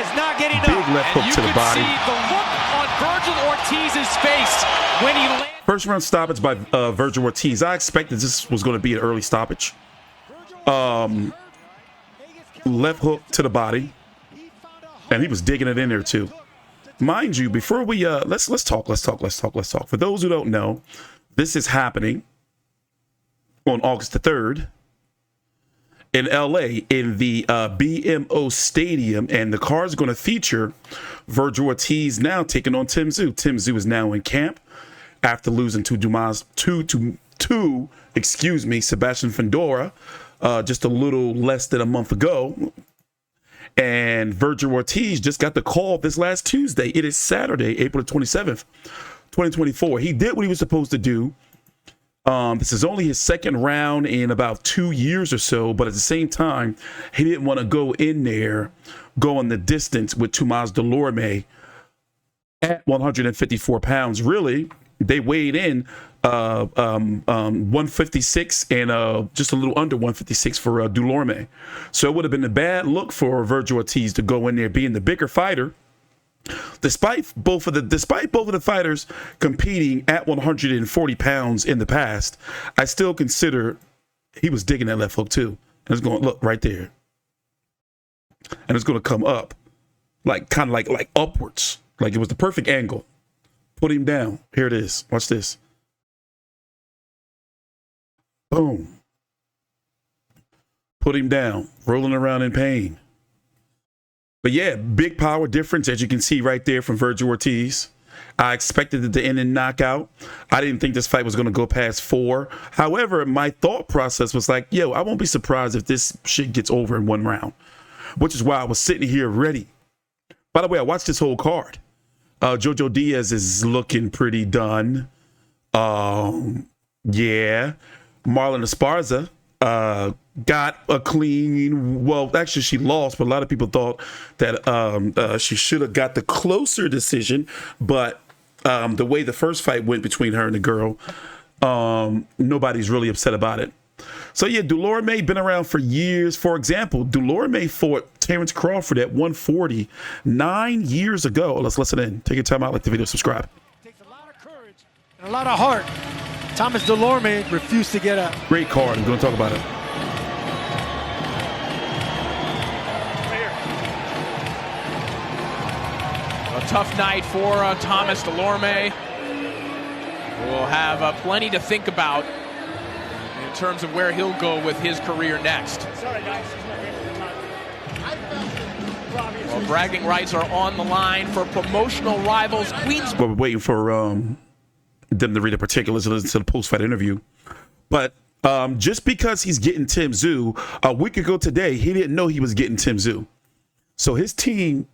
is not getting up. Big left hook to the body. You can see the look on Vergil Ortiz's face when he landed. First round stoppage by Vergil Ortiz. I expected this was going to be an early stoppage. Left hook to the body, and he was digging it in there too. Mind you, before we let's talk. For those who don't know, this is happening on August the 3rd in LA in the BMO Stadium, and the card is going to feature Vergil Ortiz now taking on Tim Tszyu. Tim Tszyu is now in camp after losing to Sebastian Fundora just a little less than a month ago. And Vergil Ortiz just got the call this last Tuesday. It is Saturday, April 27th, 2024. He did what he was supposed to do. This is only his second round in about 2 years or so, but at the same time, he didn't want to go in there, go on the distance with Tomas Dulorme at 154 pounds. Really, they weighed in 156 and just a little under 156 for Dulorme. So it would have been a bad look for Vergil Ortiz to go in there being the bigger fighter. Despite both of the fighters competing at 140 pounds in the past, I still consider he was digging that left hook too. And it's going to look right there, and it's going to come up, like kind of like upwards, like it was the perfect angle. Put him down. Here it is. Watch this. Boom. Put him down, rolling around in pain. But yeah, big power difference, as you can see right there from Vergil Ortiz. I expected it to end in knockout. I didn't think this fight was going to go past 4. However, my thought process was like, yo, I won't be surprised if this shit gets over in 1 round, which is why I was sitting here ready. By the way, I watched this whole card. Jojo Diaz is looking pretty done. Yeah. Marlon Esparza got a clean, well, actually she lost, but a lot of people thought that she should have got the closer decision, but the way the first fight went between her and the girl, nobody's really upset about it. So yeah, Dulorme been around for years. For example, Dulorme fought Terence Crawford at 140 9 years ago. Let's listen in. Take your time out, like the video, subscribe. It takes a lot of courage and a lot of heart. Thomas Dulorme refused to get up. Great card. I'm going to talk about it. A tough night for Thomas Dulorme. We'll have plenty to think about in terms of where he'll go with his career next. Sorry, guys. Well, bragging rights are on the line for promotional rivals Queens. We're waiting for them to read the particulars and listen to the post-fight interview. But just because he's getting Tim Tszyu, a week ago today, he didn't know he was getting Tim Tszyu. So his team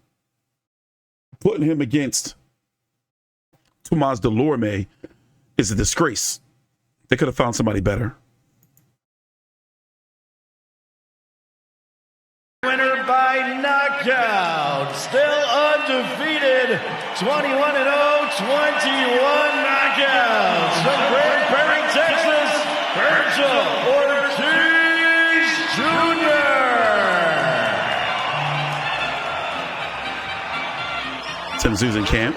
putting him against Tomas Dulorme is a disgrace. They could have found somebody better. Winner by knockout, still undefeated, 21-0, 21 knockouts from Grand Prairie, Texas, Vergil Ortiz Jr. Tim Tszyu's in camp.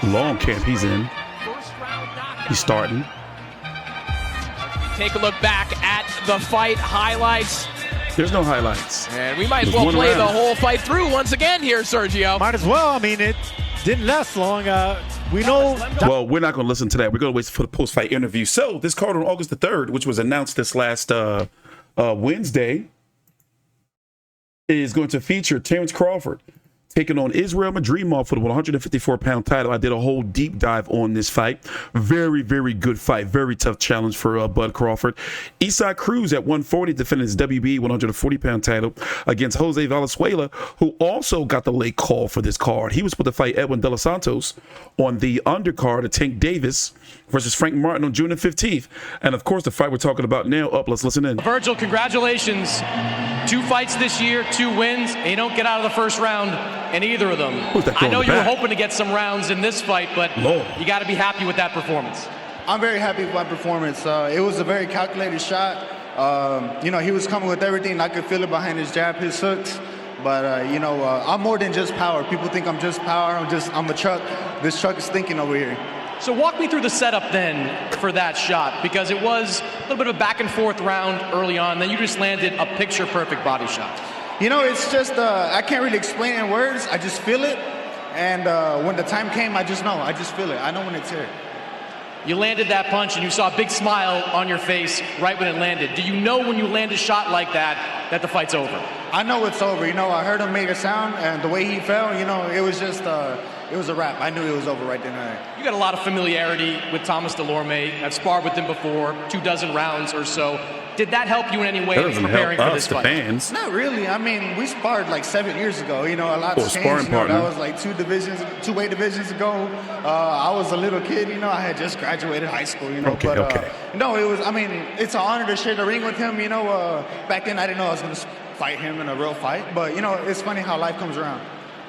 Long camp he's in. He's starting. Take a look back at the fight highlights. There's no highlights. And we might as well play the whole fight through once again here, Sergio. Might as well. I mean, it didn't last long. We know. Well, we're not going to listen to that. We're going to wait for the post-fight interview. So this card on August the 3rd, which was announced this last Wednesday, is going to feature Terence Crawford taking on Israil Madrimov for the 154-pound title. I did a whole deep dive on this fight. Very, very good fight. Very tough challenge for Bud Crawford. Cruz at 140 defending his WBA 140-pound title against Jose Valenzuela, who also got the late call for this card. He was supposed to fight Edwin De Los Santos on the undercard of Tank Davis versus Frank Martin on June the 15th. And, of course, the fight we're talking about now. Let's listen in. Vergil, congratulations. 2 fights this year, 2 wins, and you don't get out of the first round in either of them. I know you were hoping to get some rounds in this fight, but you got to be happy with that performance. I'm very happy with my performance. It was a very calculated shot. You know, he was coming with everything. I could feel it behind his jab, his hooks. But, you know, I'm more than just power. People think I'm just power. I'm a truck. This truck is thinking over here. So walk me through the setup then for that shot, because it was a little bit of a back and forth round early on. Then you just landed a picture-perfect body shot. You know, it's just, I can't really explain it in words. I just feel it. And when the time came, I just know. I just feel it. I know when it's here. You landed that punch, and you saw a big smile on your face right when it landed. Do you know when you land a shot like that, that the fight's over? I know it's over. You know, I heard him make a sound, and the way he fell, you know, it was just, it was a wrap. I knew it was over right then and there. You got a lot of familiarity with Thomas Dulorme. I've sparred with him before, 24 rounds or so. Did that help you in any way in preparing for this fight? Fans. Not really. I mean, we sparred like 7 years ago. You know, a lot's changed. You know, that was like two weight divisions ago. I was a little kid. You know, I had just graduated high school. You know, no, it was. I mean, it's an honor to share the ring with him. You know, back then I didn't know I was going to fight him in a real fight. But you know, it's funny how life comes around.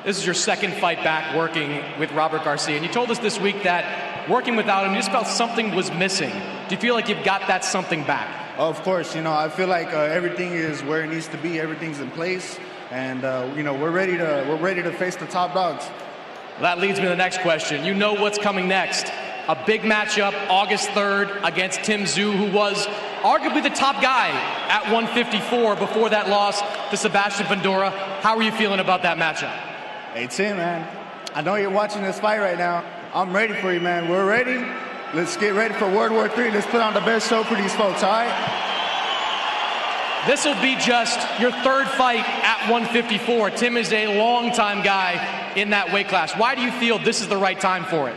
This is your second fight back working with Robert Garcia, and you told us this week that working without him, you just felt something was missing. Do you feel like you've got that something back? Of course, you know, I feel like everything is where it needs to be. Everything's in place, and you know, we're ready to face the top dogs. Well, that leads me to the next question. You know what's coming next. A big matchup, August 3rd, against Tim Tszyu, who was arguably the top guy at 154 before that loss to Sebastian Fundora. How are you feeling about that matchup? Hey, Tim, man, I know you're watching this fight right now. I'm ready for you, man. We're ready. Let's get ready for World War III. Let's put on the best show for these folks, all right? This will be just your third fight at 154. Tim is a long-time guy in that weight class. Why do you feel this is the right time for it?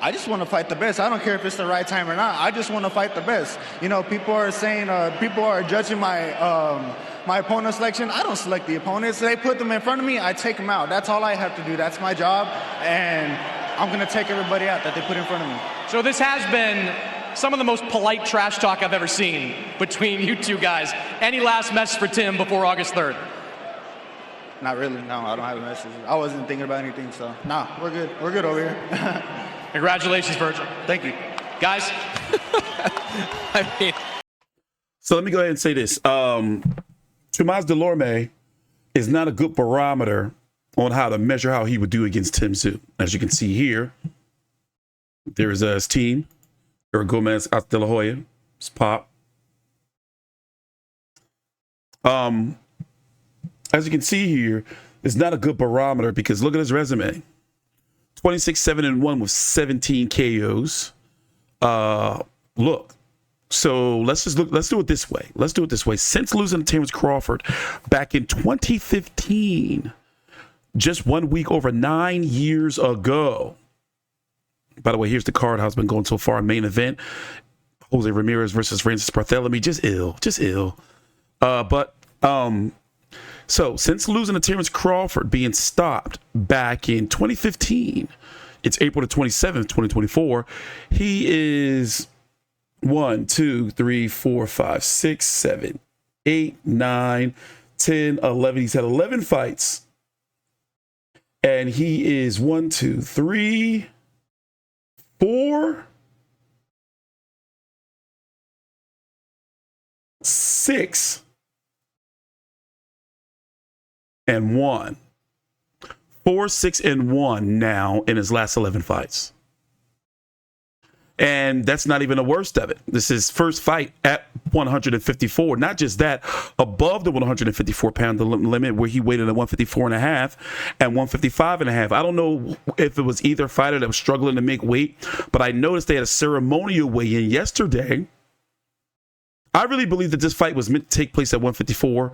I just want to fight the best. I don't care if it's the right time or not. I just want to fight the best. You know, people are saying, people are judging my opponent selection. I don't select the opponents. They put them in front of me, I take them out. That's all I have to do. That's my job. And I'm going to take everybody out that they put in front of me. So this has been some of the most polite trash talk I've ever seen between you two guys. Any last message for Tim before August 3rd? Not really. No, I don't have a message. I wasn't thinking about anything, so nah, we're good. We're good over here. Congratulations, Vergil. Thank you. Guys. I mean, so let me go ahead and say this. Tomas Dulorme is not a good barometer on how to measure how he would do against Tim Tszyu. As you can see here, there's his team. There are Gomez, De La Hoya, it's Pop. As you can see here, it's not a good barometer because look at his resume. 26-7-1 with 17 KOs. Look. So let's do it this way. Since losing to Terence Crawford back in 2015, just 1 week over 9 years ago. By the way, here's the card, how it's been going so far. Main event, Jose Ramirez versus Francis Barthélemy. Just ill. So since losing to Terence Crawford, being stopped back in 2015, it's April the 27th, 2024. He is 1, 2, 3, 4, 5, 6, 7, 8, 9, 10, 11. He's had 11 fights. And he is 1, 2, 3, 4, 6, and 1. 4, 6, and 1 now in his last 11 fights. And that's not even the worst of it. This is first fight at 154. Not just that, above the 154-pound limit where he weighed in at 154.5 and 155.5. I don't know if it was either fighter that was struggling to make weight, but I noticed they had a ceremonial weigh-in yesterday. I really believe that this fight was meant to take place at 154.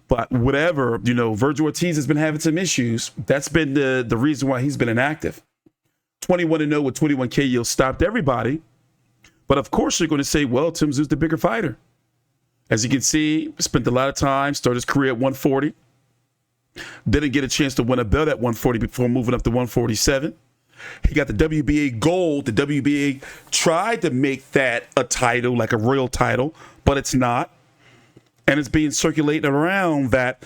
But whatever, you know, Vergil Ortiz has been having some issues. That's been the reason why he's been inactive. 21-0 with 21 KOs stopped everybody. But of course, you're going to say, well, Tim Tszyu's the bigger fighter. As you can see, spent a lot of time, started his career at 140. Didn't get a chance to win a belt at 140 before moving up to 147. He got the WBA gold. The WBA tried to make that a title, like a royal title, but it's not. And it's being circulated around that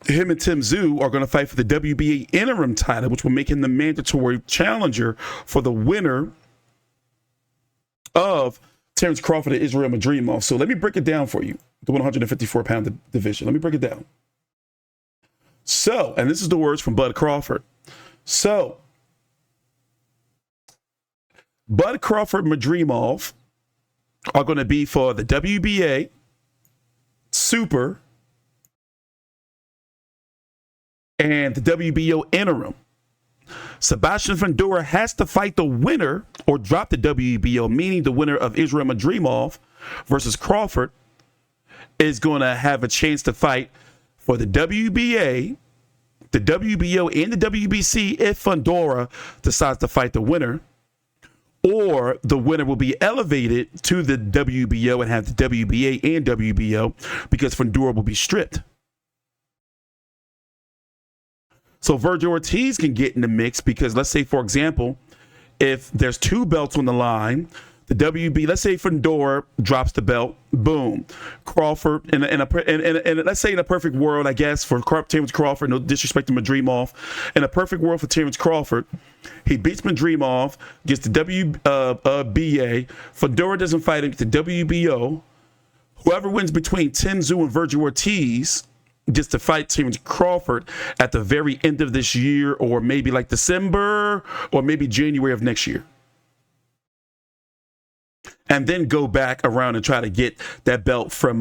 him and Tim Tszyu are going to fight for the WBA interim title, which will make him the mandatory challenger for the winner of Terence Crawford and Israil Madrimov. So let me break it down for you, the 154-pound division. Let me break it down. So, and this is the words from Bud Crawford. So, Bud Crawford Madrimov are going to be for the WBA Super and the WBO Interim. Sebastian Fundora has to fight the winner or drop the WBO, meaning the winner of Israil Madrimov versus Crawford is going to have a chance to fight for the WBA, the WBO, and the WBC if Fundora decides to fight the winner. Or the winner will be elevated to the WBO and have the WBA and WBO because Fundora will be stripped. So Vergil Ortiz can get in the mix because, let's say, for example, if there's 2 belts on the line, the WB, let's say Fundora drops the belt, boom. Crawford, and let's say in a perfect world, I guess, for Terence Crawford, no disrespect to Madrimov, in a perfect world for Terence Crawford, he beats Madrimov, gets the WBA, Fundora doesn't fight him, the WBO, whoever wins between Tim Tszyu and Vergil Ortiz gets to fight Terence Crawford at the very end of this year, or maybe like December, or maybe January of next year. And then go back around and try to get that belt from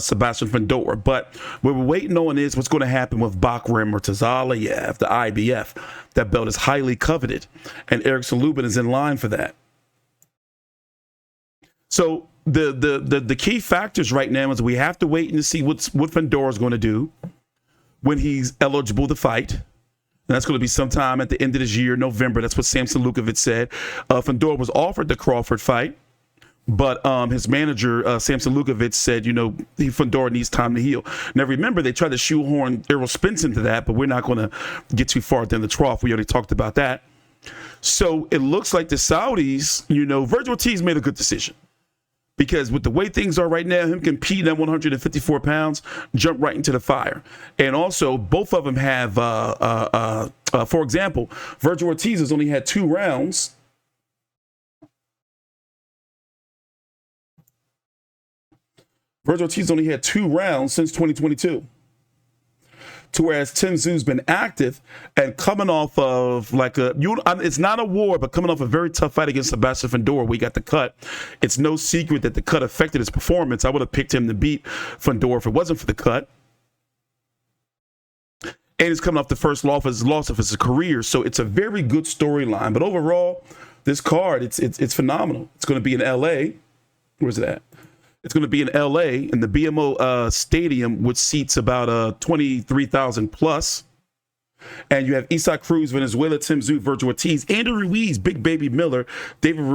Sebastian Fundora. But what we're waiting on is what's going to happen with Bakram or Murtazaliev, the IBF. That belt is highly coveted, and Lubin is in line for that. So the key factors right now is we have to wait and see what Fundora is going to do when he's eligible to fight. And that's going to be sometime at the end of this year, November. That's what Samson Lukovic said. Fundora was offered the Crawford fight, but his manager, Samson Lukovic, said, Fundora needs time to heal. Now, remember, they tried to shoehorn Errol Spence into that, but we're not going to get too far down the trough. We already talked about that. So it looks like the Saudis, Vergil Ortiz made a good decision. Because with the way things are right now, him competing at 154 pounds, jump right into the fire. And also, both of them have, for example, Vergil Ortiz has only had 2 rounds. Vergil Ortiz only had 2 rounds since 2022. To whereas Tim Tszyu's been active and coming off of it's not a war, but coming off a very tough fight against Sebastian Fundora, we got the cut. It's no secret that the cut affected his performance. I would have picked him to beat Fundora if it wasn't for the cut. And he's coming off the first loss of his career, so it's a very good storyline. But overall, this card, it's phenomenal. It's going to be in LA. Where's it at? It's going to be in LA in the BMO Stadium, which seats about 23,000 plus. And you have Isaac Cruz, Venezuela, Tim Tszyu, Vergil Ortiz, Andy Ruiz, Big Baby Miller, David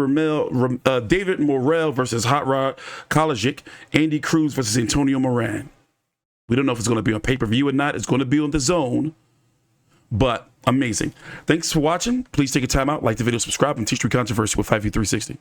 Morrell versus Hot Rod Kalajdzic, Andy Cruz versus Antonio Moran. We don't know if it's going to be on pay-per-view or not. It's going to be on the Zone, but amazing. Thanks for watching. Please take your time out, like the video, subscribe, and TstreeT Controversy with 5v360.